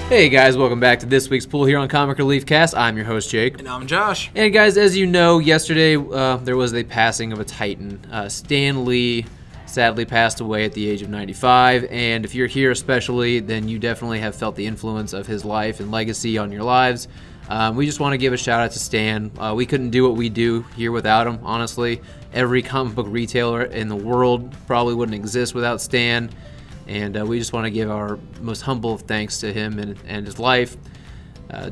Hey guys, welcome back to this week's pool here on Comic Relief Cast. I'm your host Jake. And I'm Josh. And guys, as you know, yesterday there was a passing of a Titan. Stan Lee sadly passed away at the age of 95, and if you're here especially, then you definitely have felt the influence of his life and legacy on your lives. We just want to give a shout out to Stan. We couldn't do what we do here without him, honestly. Every comic book retailer in the world probably wouldn't exist without Stan. And we just want to give our most humble of thanks to him and his life.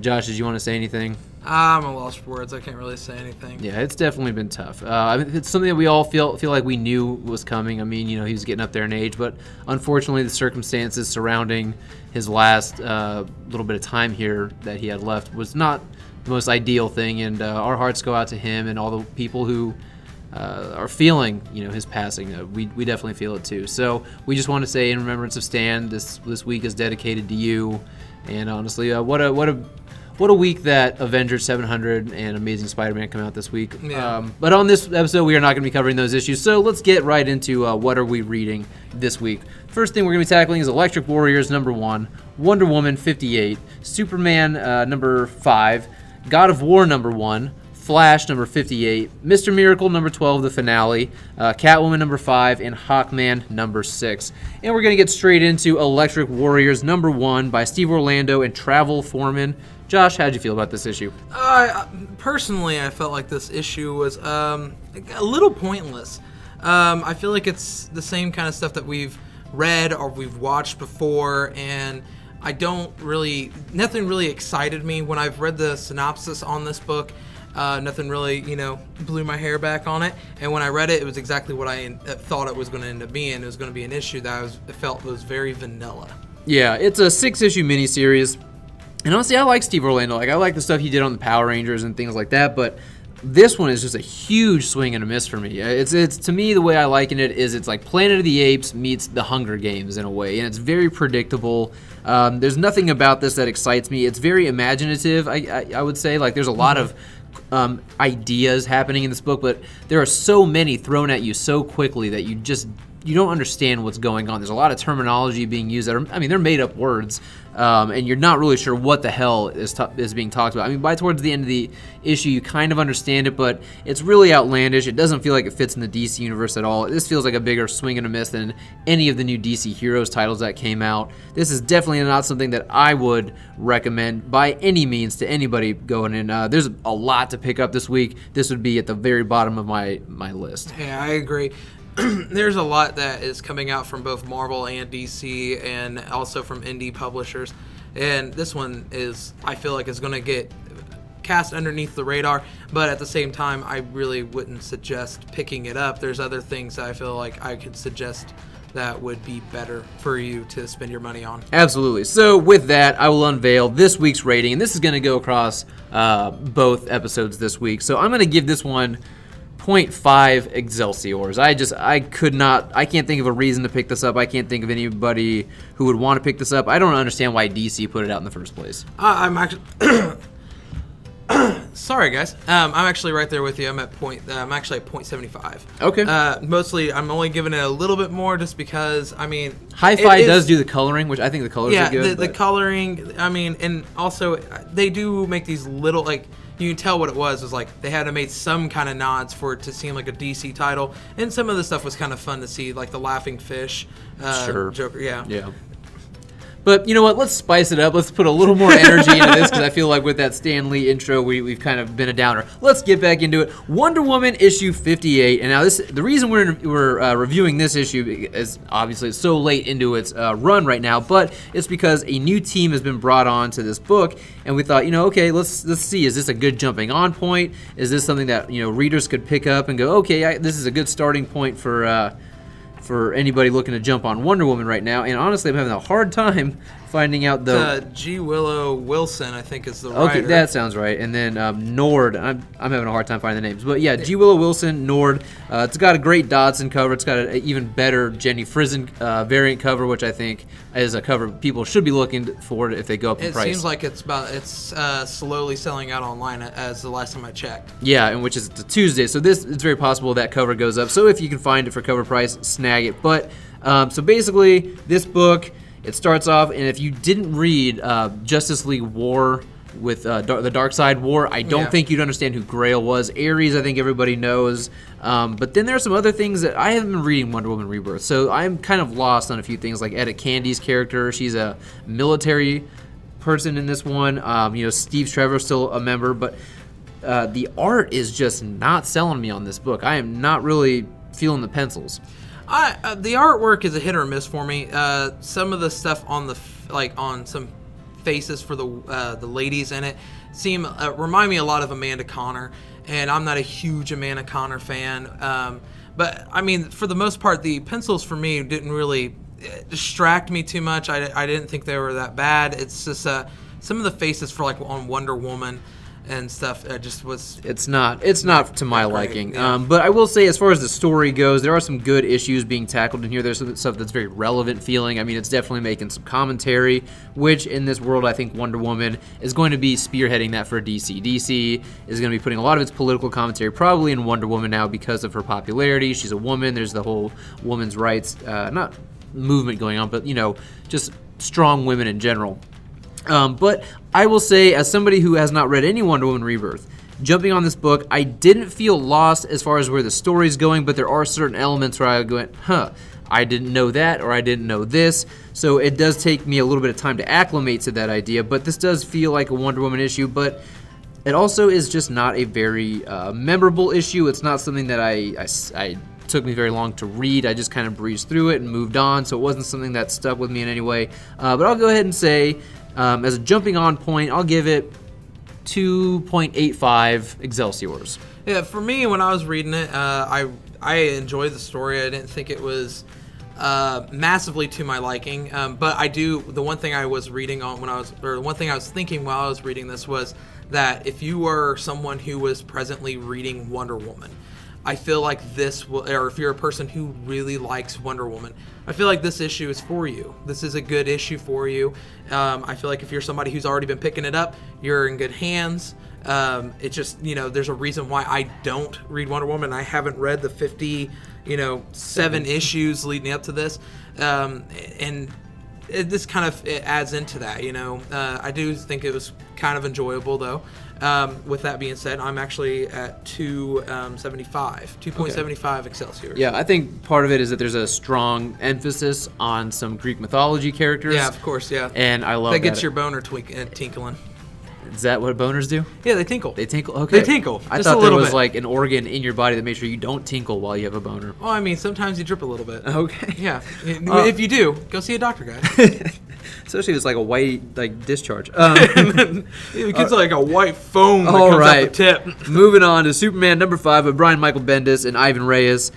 Josh, did you want to say anything? I'm a lost for words. I can't really say anything. Yeah, it's definitely been tough. It's something that we all feel like we knew was coming. I mean, he was getting up there in age, but unfortunately the circumstances surrounding his last little bit of time here that he had left was not the most ideal thing. And our hearts go out to him and all the people who are feeling, his passing. We definitely feel it too. So we just want to say, in remembrance of Stan, this week is dedicated to you. And honestly, what a week that Avengers 700 and Amazing Spider-Man come out this week. Yeah. But on this episode, we are not going to be covering those issues. So let's get right into what are we reading this week. First thing we're going to be tackling is Electric Warriors #1, Wonder Woman 58, Superman #5, God of War #1. Flash #58, Mr. Miracle #12, the finale, Catwoman #5, and Hawkman #6. And we're going to get straight into Electric Warriors #1 by Steve Orlando and Travel Foreman. Josh, how'd you feel about this issue? Personally, I felt like this issue was a little pointless. I feel like it's the same kind of stuff that we've read or we've watched before, and nothing really excited me when I've read the synopsis on this book. Nothing really, blew my hair back on it. And when I read it, it was exactly what I thought it was going to end up being. It was going to be an issue that I felt was very vanilla. Yeah, it's a 6-issue miniseries. And honestly, I like Steve Orlando. I like the stuff he did on the Power Rangers and things like that. But this one is just a huge swing and a miss for me. It's to me, the way I liken it is it's like Planet of the Apes meets the Hunger Games in a way. And it's very predictable. There's nothing about this that excites me. It's very imaginative, I would say. Like, there's a lot of ideas happening in this book, but there are so many thrown at you so quickly that you don't understand what's going on. There's a lot of terminology being used they're made up words, and you're not really sure what the hell is being talked about. By towards the end of the issue, you kind of understand it, but it's really outlandish. It doesn't feel like it fits in the DC universe at all. This feels like a bigger swing and a miss than any of the new DC Heroes titles that came out. This is definitely not something that I would recommend by any means to anybody going in. There's a lot to pick up this week. This would be at the very bottom of my list. Yeah, I agree. There's a lot that is coming out from both Marvel and DC, and also from indie publishers. And this one I feel like is going to get cast underneath the radar, but at the same time, I really wouldn't suggest picking it up. There's other things that I feel like I could suggest that would be better for you to spend your money on. Absolutely. So with that, I will unveil this week's rating, and this is going to go across both episodes this week. So I'm going to give this one 0.5 Excelsiors. I can't think of a reason to pick this up. I can't think of anybody who would want to pick this up. I don't understand why DC put it out in the first place. I'm actually sorry, guys. I'm actually right there with you. I'm actually at 0.75. Okay. Mostly, I'm only giving it a little bit more just because, Hi-Fi does do the coloring, which I think the colors are good. Yeah, the coloring, and also, they do make these little, you can tell what it was like they had to make some kind of nods for it to seem like a DC title, and some of the stuff was kind of fun to see, like the laughing fish sure. Joker. Yeah. But you know what? Let's spice it up. Let's put a little more energy into this, because I feel like with that Stan Lee intro, we've kind of been a downer. Let's get back into it. Wonder Woman issue 58, and now the reason we're reviewing this issue is obviously it's so late into its run right now, but it's because a new team has been brought on to this book, and we thought, okay, let's see, is this a good jumping on point? Is this something that readers could pick up and go, okay, this is a good starting point for anybody looking to jump on Wonder Woman right now? And honestly, I'm having a hard time finding out G. Willow Wilson, I think, is the writer. Okay, that sounds right. And then Nord. I'm having a hard time finding the names, but yeah, G. Willow Wilson, Nord. It's got a great Dodson cover. It's got an even better Jenny Frison variant cover, which I think is a cover people should be looking for if they go up in price. It seems like it's slowly selling out online as the last time I checked. Yeah, and which is a Tuesday, so it's very possible that cover goes up. So if you can find it for cover price, snag it. But so basically, this book It starts off, and if you didn't read Justice League War with the Dark Side War, I don't think you'd understand who Grail was. Ares, I think everybody knows. But then there are some other things that I haven't been reading Wonder Woman Rebirth, so I'm kind of lost on a few things, like Etta Candy's character. She's a military person in this one. Steve Trevor's still a member, but the art is just not selling me on this book. I am not really feeling the pencils. The artwork is a hit or miss for me. Some of the stuff on on some faces for the ladies in it remind me a lot of Amanda Connor, and I'm not a huge Amanda Connor fan. But I mean, for the most part, the pencils for me didn't really distract me too much. I didn't think they were that bad. It's just some of the faces for on Wonder Woman and stuff just was. It's not to my liking. Yeah. But I will say, as far as the story goes, there are some good issues being tackled in here. There's some stuff that's very relevant feeling. I mean, it's definitely making some commentary, which in this world, I think Wonder Woman is going to be spearheading that for DC. DC is going to be putting a lot of its political commentary probably in Wonder Woman now because of her popularity. She's a woman. There's the whole women's rights, not movement going on, but just strong women in general. But I will say, as somebody who has not read any Wonder Woman Rebirth, jumping on this book, I didn't feel lost as far as where the story's going, but there are certain elements where I go, I didn't know that, or I didn't know this. So it does take me a little bit of time to acclimate to that idea, but this does feel like a Wonder Woman issue, but it also is just not a very memorable issue. It's not something that I took me very long to read. I just kind of breezed through it and moved on, so it wasn't something that stuck with me in any way. But I'll go ahead and say, as a jumping on point, I'll give it 2.85 Excelsiors. Yeah, for me, when I was reading it, I enjoyed the story. I didn't think it was massively to my liking, but the one thing I was reading on the one thing I was thinking while I was reading this was that if you were someone who was presently reading Wonder Woman, I feel like or if you're a person who really likes Wonder Woman, I feel like this issue is for you. This is a good issue for you. I feel like if you're somebody who's already been picking it up, you're in good hands. It's just, there's a reason why I don't read Wonder Woman. I haven't read the 7 issues leading up to this. And this kind of adds into that, I do think it was kind of enjoyable, though. With that being said, I'm actually at 2.75 Excelsior. Yeah, I think part of it is that there's a strong emphasis on some Greek mythology characters. Yeah, of course, yeah. And I love that. That gets your boner tinkling. Is that what boners do? Yeah, they tinkle. They tinkle? Okay. They tinkle. I just thought a there little was bit. like an organ in your body that makes sure you don't tinkle while you have a boner. Well, I mean, sometimes you drip a little bit. Okay. Yeah. If you do, go see a doctor, guys. Especially if it's like a white discharge. It gets like a white foam that All comes right. out the tip. Moving on to Superman #5 of Brian Michael Bendis and Ivan Reyes.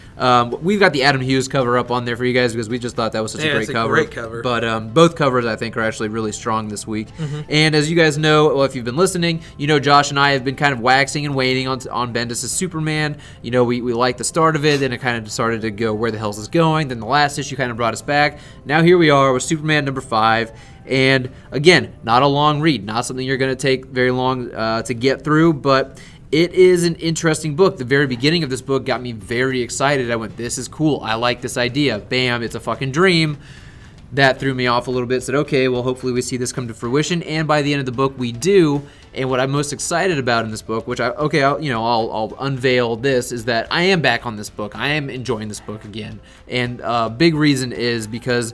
We've got the Adam Hughes cover up on there for you guys because we just thought that was such a great cover. Great cover. But both covers I think are actually really strong this week. Mm-hmm. And as you guys know, well, if you've been listening, Josh and I have been kind of waxing and waiting on Bendis' Superman. We liked the start of it, then it kind of started to go, where the hell is this going? Then the last issue kind of brought us back. Now here we are with Superman #5. And again, not a long read, not something you're going to take very long to get through, but it is an interesting book. The very beginning of this book got me very excited. I went, this is cool. I like this idea. Bam, it's a fucking dream. That threw me off a little bit. Said, okay, well, hopefully we see this come to fruition. And by the end of the book, we do. And what I'm most excited about in this book, which I'll unveil this, is that I am back on this book. I am enjoying this book again. And a big reason is because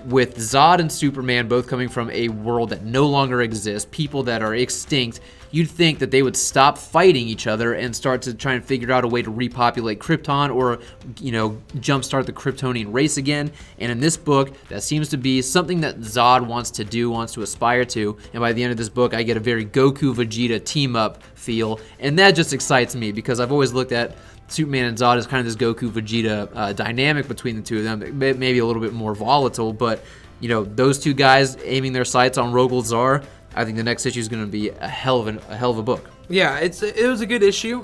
with Zod and Superman both coming from a world that no longer exists, people that are extinct, you'd think that they would stop fighting each other and start to try and figure out a way to repopulate Krypton or, jumpstart the Kryptonian race again. And in this book, that seems to be something that Zod wants to aspire to. And by the end of this book, I get a very Goku-Vegeta team-up feel. And that just excites me because I've always looked at Superman and Zod is kind of this Goku-Vegeta dynamic between the two of them, maybe a little bit more volatile, but those two guys aiming their sights on Rogol Zar, I think the next issue is going to be a hell of a book. Yeah, it was a good issue.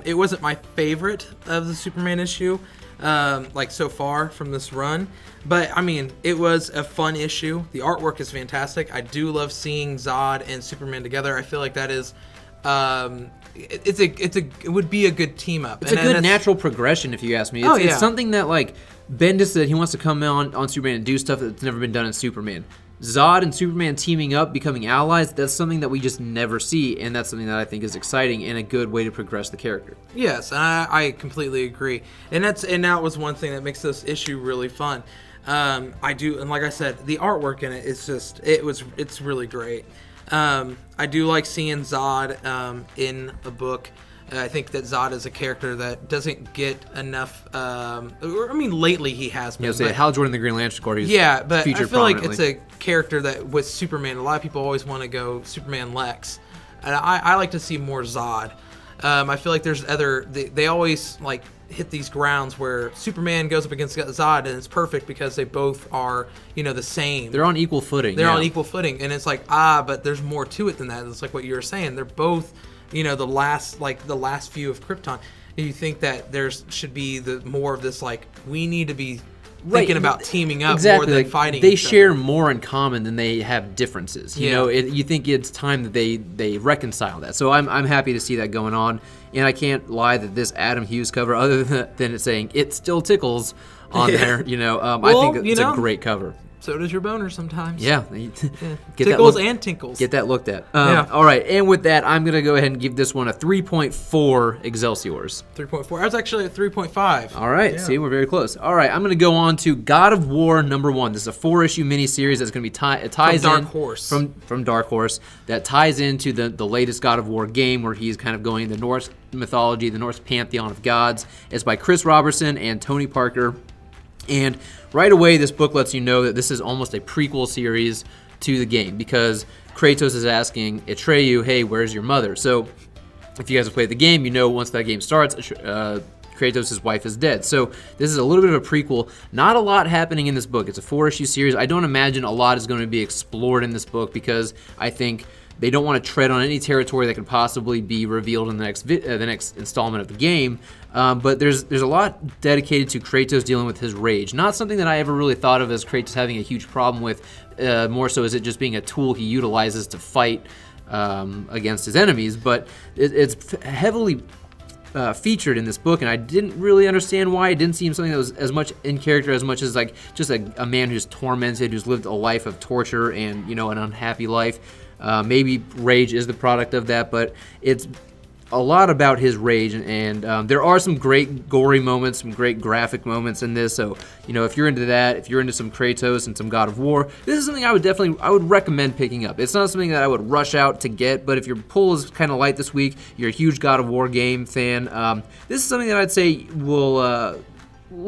It wasn't my favorite of the Superman issue, so far from this run, but I mean, it was a fun issue. The artwork is fantastic. I do love seeing Zod and Superman together. I feel like that is. It would be a good team up. It's a good natural progression, if you ask me. It's something that Bendis said he wants to come on Superman and do stuff that's never been done in Superman. Zod and Superman teaming up, becoming allies, that's something that we just never see, and that's something that I think is exciting and a good way to progress the character. Yes, and I completely agree. And that was one thing that makes this issue really fun. I do, and like I said, the artwork in it is just, it's really great. I do like seeing Zod in a book. I think that Zod is a character that doesn't get enough. Lately he has been. Say Hal Jordan, the Green Lantern Corps. Yeah, but I feel like it's a character that with Superman, a lot of people always want to go Superman Lex, and I like to see more Zod. I feel like there's they always like hit these grounds where Superman goes up against Zod, and it's perfect because they both are, the same. They're on equal footing. They're on equal footing, and it's like, but there's more to it than that. It's like what you were saying. They're both, the last few of Krypton. And you think that should be more of this, like, we need to be thinking about teaming up more than fighting. They share more in common than they have differences. You think it's time that they reconcile that. So I'm happy to see that going on. And I can't lie that this Adam Hughes cover, other than it saying "It Still Tickles" on there, I think it's a great cover. So does your boner sometimes. Yeah. Tickles and tinkles. Get that looked at. All right, and with that, I'm going to go ahead and give this one a 3.4 Excelsiors. 3.4. I was actually at 3.5. All right, see, we're very close. All right, I'm going to go on to God of War #1. This is a 4-issue miniseries that's going to be ties from Dark Horse. From Dark Horse, that ties into the latest God of War game, where he's kind of going the Norse mythology, the Norse pantheon of gods. It's by Chris Robertson and Tony Parker. And right away, this book lets you know that this is almost a prequel series to the game, because Kratos is asking Atreyu, hey, where's your mother? So if you guys have played the game, once that game starts, Kratos' wife is dead. So this is a little bit of a prequel. Not a lot happening in this book. It's a 4-issue series. I don't imagine a lot is going to be explored in this book, because I think they don't want to tread on any territory that could possibly be revealed in the next installment of the game. But there's a lot dedicated to Kratos dealing with his rage. Not something that I ever really thought of as Kratos having a huge problem with. More so as it just being a tool he utilizes to fight against his enemies. But it's heavily featured in this book, and I didn't really understand why. It didn't seem something that was as much in character as much as like just a man who's tormented, who's lived a life of torture and an unhappy life. Maybe rage is the product of that, but it's a lot about his rage, and there are some great gory moments, some great graphic moments in this. So, if you're into that, if you're into some Kratos and some God of War, this is something I would recommend picking up. It's not something that I would rush out to get, but if your pull is kind of light this week, you're a huge God of War game fan, this is something that I'd say will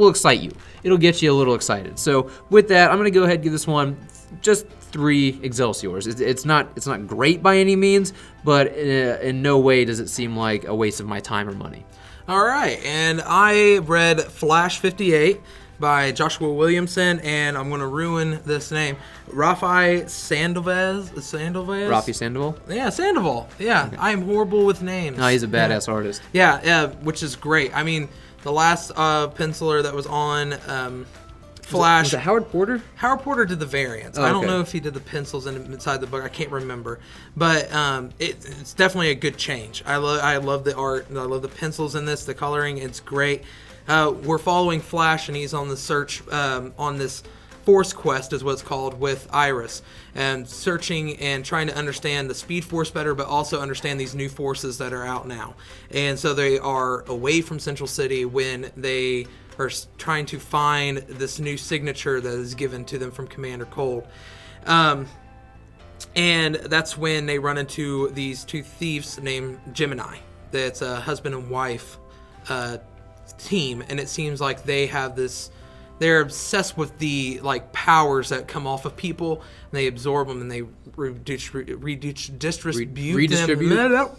excite you. It'll get you a little excited. So with that, I'm going to go ahead and give this one just 3 Excelsiors. It's not great by any means, but in no way does it seem like a waste of my time or money. All right, and I read Flash 58 by Joshua Williamson, and I'm going to ruin this name. Rafi Sandoval? Rafi Sandoval? Yeah, Sandoval. Yeah, okay. I am horrible with names. No, he's a badass artist. Yeah, which is great. I mean, the last penciler that was on Flash. Was it Howard Porter? Howard Porter did the variants. I don't know if he did the pencils inside the book. I can't remember. But it's definitely a good change. I love the art. I love the pencils in this, the coloring. It's great. We're following Flash, and he's on the search on this Force Quest is what it's called, with Iris, and searching and trying to understand the Speed Force better, but also understand these new forces that are out now. And so they are away from Central City when they are trying to find this new signature that is given to them from Commander Cold. And that's when they run into these 2 thieves named Gemini. That's a husband and wife team, and it seems like they have this. They're obsessed with the powers that come off of people, and they absorb them and they redistribute them.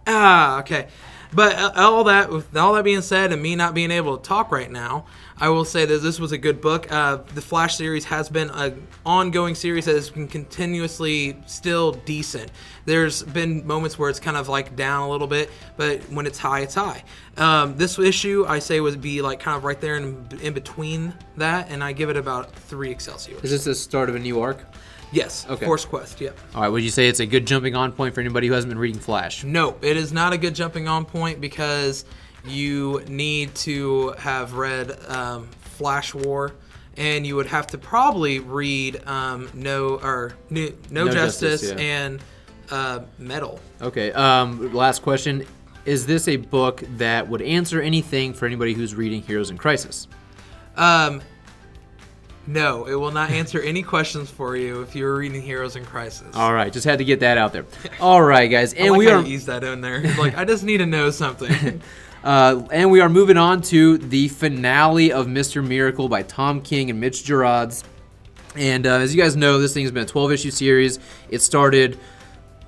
Okay. But all that being said, and me not being able to talk right now, I will say that this was a good book. The Flash series has been an ongoing series that has been continuously still decent. There's been moments where it's kind of down a little bit, but when it's high, it's high. This issue, I say, would be kind of right there in between that, and I give it about 3 Excelsiors. Is this the start of a new arc? Yes, okay. Force Quest, yep. All right, would you say it's a good jumping on point for anybody who hasn't been reading Flash? No, it is not a good jumping on point because you need to have read Flash War, and you would have to probably read No Justice yeah. and Metal. Okay. Last question: is this a book that would answer anything for anybody who's reading Heroes in Crisis? No, it will not answer any questions for you if you're reading Heroes in Crisis. All right, just had to get that out there. All right, guys, and we we are ease that in there. It's like, I just need to know something. and we are moving on to the finale of Mr. Miracle by Tom King and Mitch Gerads. And as you guys know, this thing has been a 12-issue series. It started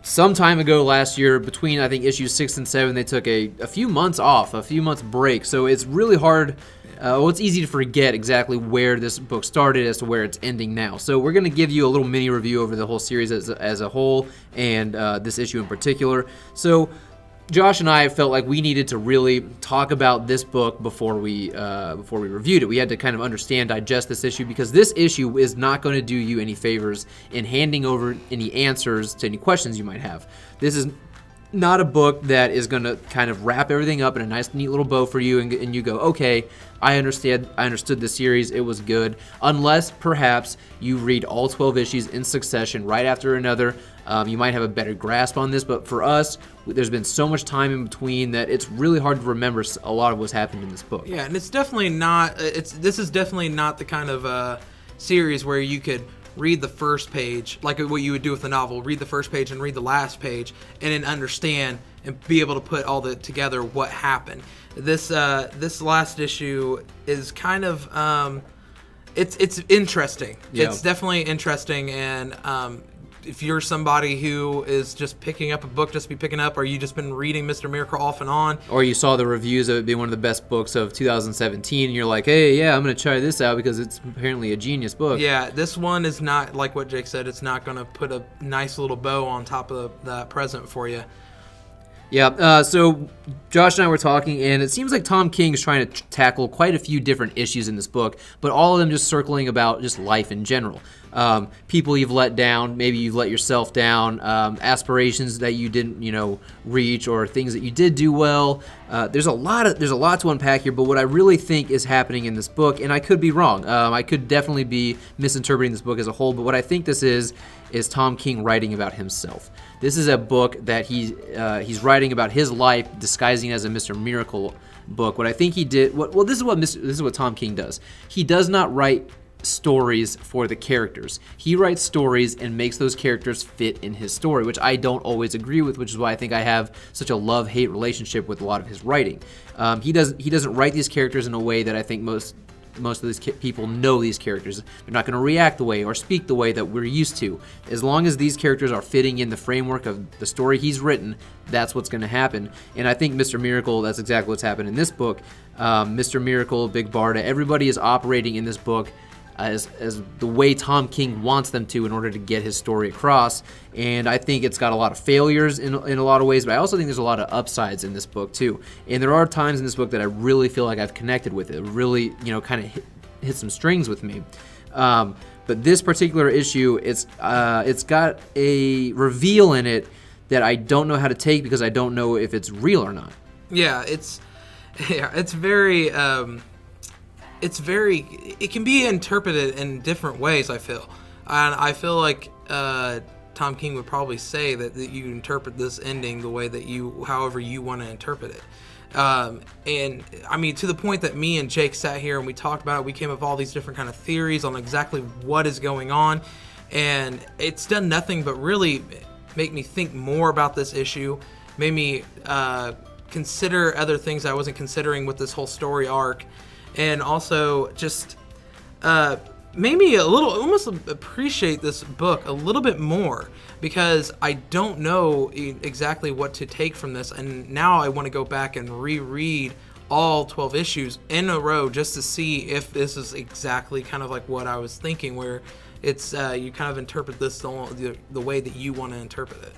some time ago last year. Between, I think, issues 6 and 7, they took a few months off, a few months break. So it's really hard. It's easy to forget exactly where this book started as to where it's ending now. So we're going to give you a little mini review over the whole series as a whole, and this issue in particular. So Josh and I felt like we needed to really talk about this book before we reviewed it. We had to kind of understand, digest this issue, because this issue is not going to do you any favors in handing over any answers to any questions you might have. This is not a book that is going to kind of wrap everything up in a nice, neat little bow for you, and you go, okay, I understood the series, it was good, unless perhaps you read all 12 issues in succession right after another. You might have a better grasp on this, but for us, there's been so much time in between that it's really hard to remember a lot of what's happened in this book. Yeah, and it's definitely not. This is definitely not the kind of series where you could read the first page, like what you would do with a novel, read the first page and read the last page, and then understand and be able to put all together what happened. This last issue is kind of it's interesting. Yeah. It's definitely interesting, and if you're somebody who is just picking up a book just to be picking up, or you just been reading Mr. Miracle off and on, or you saw the reviews of it being one of the best books of 2017, and you're like, hey, yeah, I'm going to try this out because it's apparently a genius book. Yeah, this one is not, like what Jake said, it's not going to put a nice little bow on top of that present for you. Yeah, so Josh and I were talking, and it seems like Tom King is trying to tackle quite a few different issues in this book, but all of them just circling about just life in general. People you've let down, maybe you've let yourself down, aspirations that you didn't, reach, or things that you did do well. There's a lot to unpack here, but what I really think is happening in this book, and I could be wrong, I could definitely be misinterpreting this book as a whole, but what I think this is Tom King writing about himself. This is a book that he's writing about his life, disguising as a Mr. Miracle book. What I think he did, this is what Tom King does. He does not write stories for the characters. He writes stories and makes those characters fit in his story, which I don't always agree with, which is why I think I have such a love-hate relationship with a lot of his writing. He doesn't write these characters in a way that I think most of these people know these characters. They're not going to react the way or speak the way that we're used to. As long as these characters are fitting in the framework of the story he's written, that's what's going to happen. And I think Mr. Miracle, that's exactly what's happened in this book. Mr. Miracle, Big Barda, everybody is operating in this book as the way Tom King wants them to in order to get his story across. And I think it's got a lot of failures in a lot of ways, but I also think there's a lot of upsides in this book too. And there are times in this book that I really feel like I've connected with it. Really, kind of hit some strings with me. But this particular issue, it's got a reveal in it that I don't know how to take because I don't know if it's real or not. Yeah, it's very. It can be interpreted in different ways, I feel. And I feel like Tom King would probably say that you interpret this ending the way that however you want to interpret it. And I mean, to the point that me and Jake sat here and we talked about it, we came up with all these different kind of theories on exactly what is going on. And it's done nothing but really make me think more about this issue, made me consider other things I wasn't considering with this whole story arc. And also just made me almost appreciate this book a little bit more, because I don't know exactly what to take from this. And now I want to go back and reread all 12 issues in a row just to see if this is exactly kind of like what I was thinking, where it's you kind of interpret this the way that you want to interpret it.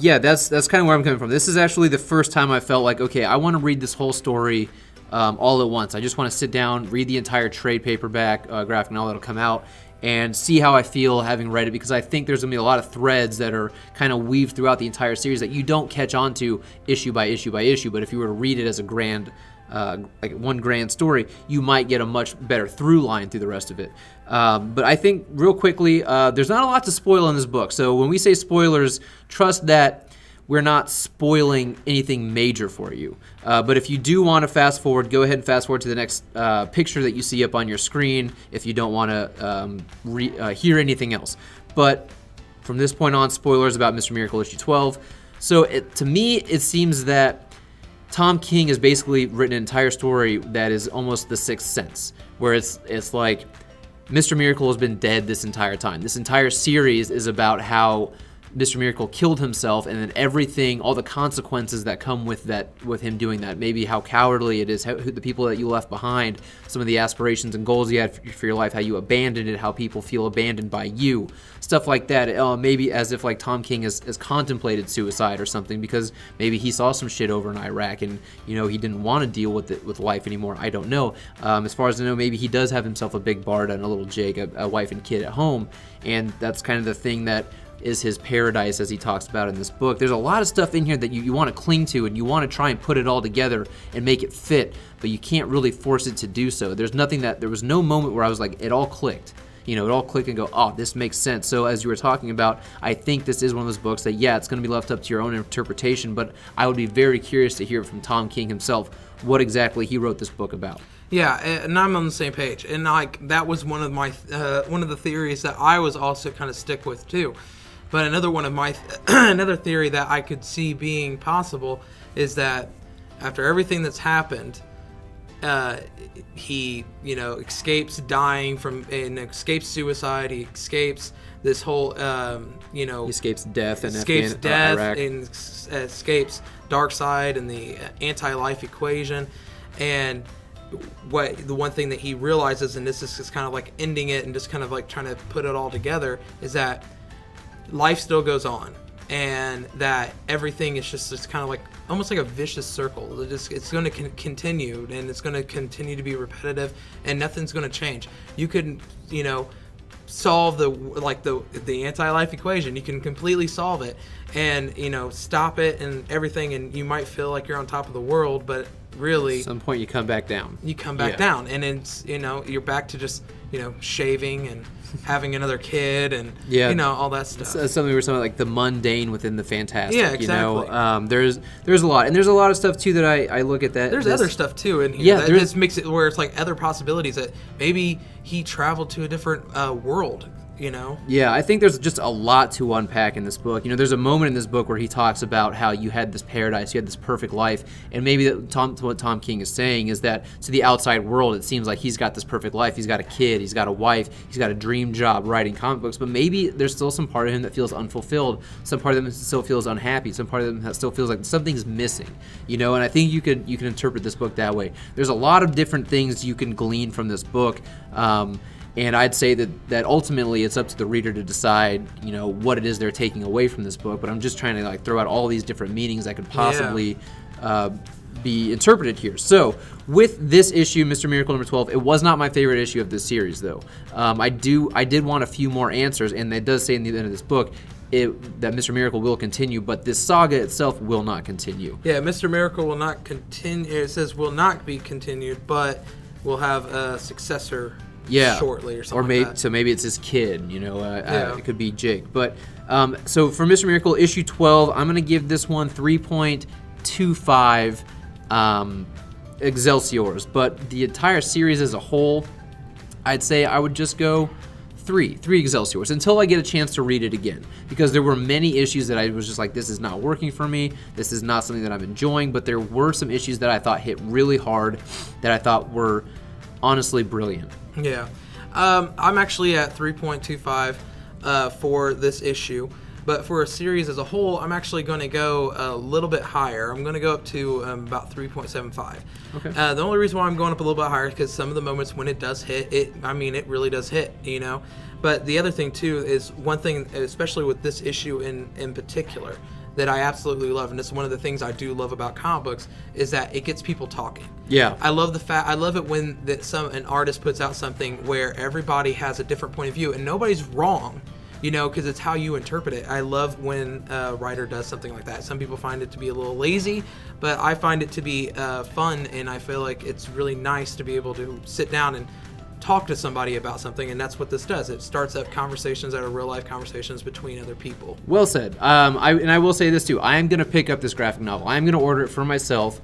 Yeah, that's kind of where I'm coming from. This is actually the first time I felt like, okay, I want to read this whole story all at once. I just want to sit down, read the entire trade paperback graphic novel that'll come out, and see how I feel having read it, because I think there's going to be a lot of threads that are kind of weaved throughout the entire series that you don't catch on to issue by issue by issue, but if you were to read it as a grand like one grand story, you might get a much better through line through the rest of it. But I think real quickly, there's not a lot to spoil in this book. So when we say spoilers, trust that we're not spoiling anything major for you. But if you do want to fast forward, go ahead and fast forward to the next picture that you see up on your screen if you don't want to hear anything else. But from this point on, spoilers about Mr. Miracle issue 12. So to me, it seems that Tom King has basically written an entire story that is almost the Sixth Sense, where it's like Mr. Miracle has been dead this entire time. This entire series is about how Mr. Miracle killed himself, and then everything, all the consequences that come with that, with him doing that. Maybe how cowardly it is, how, the people that you left behind, some of the aspirations and goals you had for your life, how you abandoned it, how people feel abandoned by you, stuff like that. Maybe as if like Tom King has contemplated suicide or something, because maybe he saw some shit over in Iraq, and he didn't want to deal with it with life anymore. I don't know. As far as I know, maybe he does have himself a big Barda and a little Jake, a wife and kid at home, and that's kind of the thing that is his paradise, as he talks about in this book. There's a lot of stuff in here that you want to cling to, and you want to try and put it all together and make it fit, but you can't really force it to do so. There was no moment where I was like, it all clicked. It all clicked and go, oh, this makes sense. So as you were talking about, I think this is one of those books that, yeah, it's going to be left up to your own interpretation, but I would be very curious to hear from Tom King himself what exactly he wrote this book about. Yeah, and I'm on the same page. And that was one of my one of the theories that I was also kind of stick with too. But another one of my another theory that I could see being possible is that after everything that's happened, he escapes dying and escapes suicide. He escapes this whole he escapes death and Iraq. And escapes Darkseid and the anti-life equation. And the one thing that he realizes, and this is just kind of like ending it and just kind of like trying to put it all together, is that life still goes on, and that everything is just kind of like almost like a vicious circle. It's going to continue, and it's going to continue to be repetitive, and nothing's going to change. You could solve the anti-life equation. You can completely solve it and stop it and everything, and you might feel like you're on top of the world, but really at some point you come back down. Down, and it's you're back to just shaving and having another kid and all that stuff. It's something we were talking about, like the mundane within the fantastic. Yeah, exactly. There's a lot, and there's a lot of stuff too that I look at that. There's other stuff too in here. Yeah, this makes it where it's like other possibilities that maybe he traveled to a different world. Yeah, I think there's just a lot to unpack in this book. There's a moment in this book where he talks about how you had this paradise, you had this perfect life, and maybe what Tom King is saying is that to the outside world, it seems like he's got this perfect life. He's got a kid, he's got a wife, he's got a dream job writing comic books, but maybe there's still some part of him that feels unfulfilled. Some part of him still feels unhappy. Some part of him that still feels like something's missing. And I think you can interpret this book that way. There's a lot of different things you can glean from this book. And I'd say that ultimately it's up to the reader to decide, what it is they're taking away from this book. But I'm just trying to throw out all these different meanings that could possibly be interpreted here. So with this issue, Mr. Miracle number 12, it was not my favorite issue of this series, though. I did want a few more answers, and it does say in the end of this book that Mr. Miracle will continue, but this saga itself will not continue. Yeah, Mr. Miracle will not continue. It says will not be continued, but we'll have a successor. Yeah, shortly or something. Or maybe it's his kid. It could be Jake. But so for Mr. Miracle issue 12, I'm gonna give this one 3.25 Excelsiors. But the entire series as a whole, I'd say I would just go three Excelsiors until I get a chance to read it again, because there were many issues that I was just like, this is not working for me. This is not something that I'm enjoying. But there were some issues that I thought hit really hard, that I thought were honestly brilliant. Yeah. I'm actually at 3.25 for this issue. But for a series as a whole, I'm actually going to go a little bit higher. I'm going to go up to about 3.75. Okay. The only reason why I'm going up a little bit higher is because some of the moments when it does hit, it really does hit, But the other thing, too, is one thing, especially with this issue in particular, that I absolutely love, and it's one of the things I do love about comic books, is that it gets people talking. Yeah. I love it when an artist puts out something where everybody has a different point of view, and nobody's wrong, you know, because it's how you interpret it. I love when a writer does something like that. Some people find it to be a little lazy, but I find it to be fun, and I feel like it's really nice to be able to sit down and talk to somebody about something, and that's what this does. It starts up conversations that are real life conversations between other people. Well said. I will say this too. I am going to pick up this graphic novel. I am going to order it for myself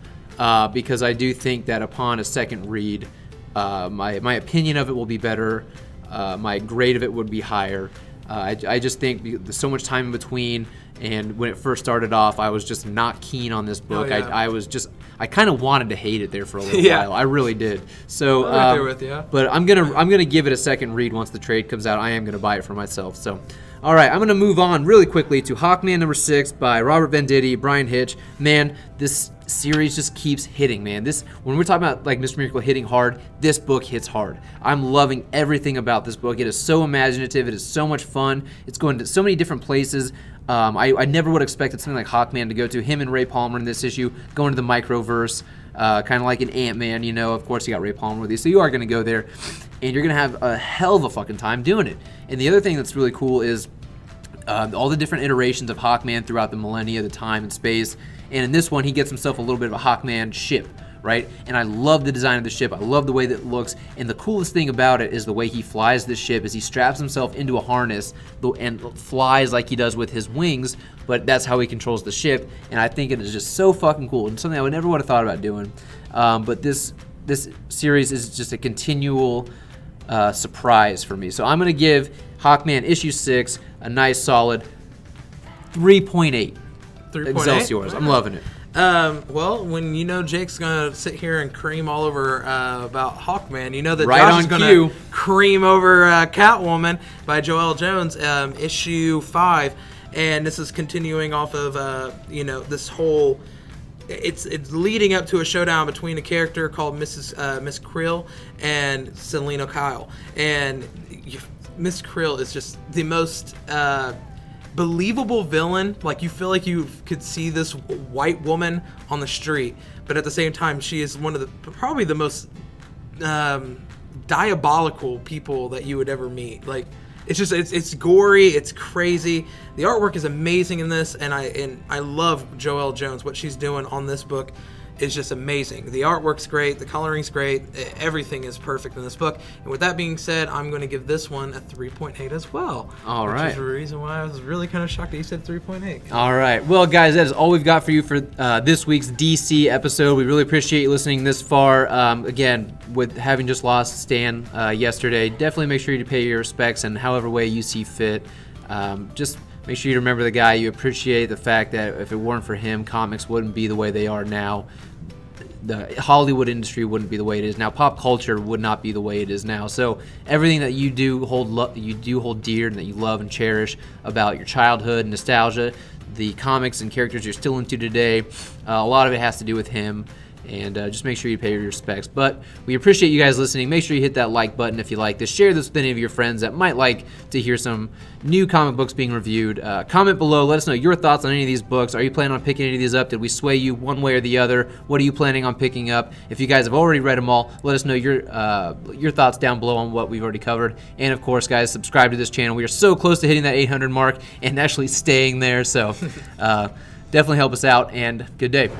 because I do think that upon a second read, my opinion of it will be better. My grade of it would be higher. I just think there's so much time in between, and when it first started off, I was just not keen on this book. Oh, yeah. I kind of wanted to hate it there for a little Yeah. while. I really did. So, I'm right there with you. but I'm gonna give it a second read once the trade comes out. I am gonna buy it for myself. So, all right, I'm gonna move on really quickly to Hawkman number 6 by Robert Venditti, Brian Hitch. Man, this series just keeps hitting, man. When we're talking about like Mr. Miracle hitting hard, this book hits hard. I'm loving everything about this book. It is so imaginative. It is so much fun. It's going to so many different places. I never would have expected something like Hawkman to go to. Him and Ray Palmer in this issue going to the microverse, kind of like an Ant-Man, you know. Of course, you got Ray Palmer with you, so you are going to go there, and you're going to have a hell of a fucking time doing it. And the other thing that's really cool is all the different iterations of Hawkman throughout the millennia, the time and space. And in this one, he gets himself a little bit of a Hawkman ship, right? And I love the design of the ship. I love the way that it looks. And the coolest thing about it is the way he flies this ship is he straps himself into a harness and flies like he does with his wings, but that's how he controls the ship. And I think it is just so fucking cool and something I would never would have thought about doing. But this series is just a continual surprise for me. So I'm going to give Hawkman issue 6 a nice solid 3.8. 3.8? Excelsiors. I'm loving it. Well, when you know Jake's gonna sit here and cream all over about Hawkman, you know that Right Josh on is gonna cue. cream over Catwoman by Joelle Jones, issue 5, and this is continuing off of this whole. It's leading up to a showdown between a character called Miss Krill and Selena Kyle, and Miss Krill is just the most believable villain. Like, you feel like you could see this white woman on the street, but at the same time, she is one of the probably the most diabolical people that you would ever meet. Like, it's gory, it's crazy. The artwork is amazing in this, and I love Joelle Jones. What she's doing on this book is just amazing. The artwork's great, the coloring's great, everything is perfect in this book. And with that being said, I'm going to give this one a 3.8 as well. All right. Which is the reason why I was really kind of shocked that you said 3.8. All right. Well, guys, that is all we've got for you for this week's DC episode. We really appreciate you listening this far. Again, with having just lost Stan yesterday, definitely make sure you pay your respects in however way you see fit. Just make sure you remember the guy. You appreciate the fact that if it weren't for him, comics wouldn't be the way they are now. The Hollywood industry wouldn't be the way it is now. Pop culture would not be the way it is now. So everything that you do hold dear and that you love and cherish about your childhood, nostalgia, the comics and characters you're still into today, a lot of it has to do with him. And just make sure you pay your respects. But we appreciate you guys listening. Make sure you hit that like button if you like this. Share this with any of your friends that might like to hear some new comic books being reviewed. Comment below. Let us know your thoughts on any of these books. Are you planning on picking any of these up? Did we sway you one way or the other? What are you planning on picking up? If you guys have already read them all, let us know your thoughts down below on what we've already covered. And of course, guys, subscribe to this channel. We are so close to hitting that 800 mark and actually staying there. So definitely help us out, and good day.